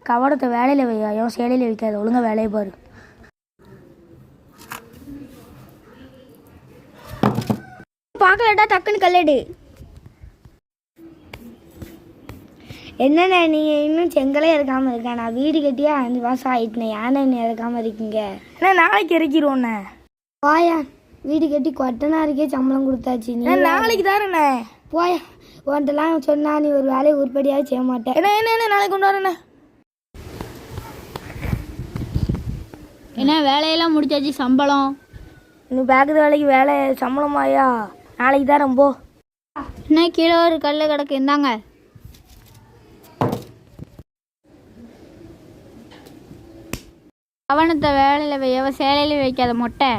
கவனத்தை வேலையில் வை, ஐயோ சேலையில் வைக்காது, ஒழுங்காக வேலையை பாரு. பார்க்கலட்டா டக்குன்னு கல்லெடு. என்னண்ணே நீங்கள் இன்னும் செங்கலே இறக்காமல் இருக்கேன். நான் வீடு கட்டியே 5 மாதம் ஆகிட்டுனே. ஏன்னா இன்னும் இறக்காமல் இருக்கீங்க? ஏன்னா நாளைக்கு இறக்கிடுவோண்ணே. போயா, வீடு கட்டி கொட்டனாருக்கே சம்பளம் கொடுத்தாச்சு. நீ நாளைக்கு தானே. போயா, உன்ட்டெல்லாம் சொன்னா நீ ஒரு வேலையை உருப்படியாக செய்ய மாட்டேன். என்ன நாளைக்கு கொண்டு வரேண்ணே. என்ன வேலையெல்லாம் முடிச்சாச்சு, சம்பளம் இன்னும் பேக்குது வேலைக்கு வேலை சம்பளமாயா? நாளைக்கு தான் ரொம்ப. என்ன கீழே ஒரு கல் கிடக்கு, இருந்தாங்க. கவனத்தை வேலையில் வையவ சேலையில் வைக்காத மொட்டை.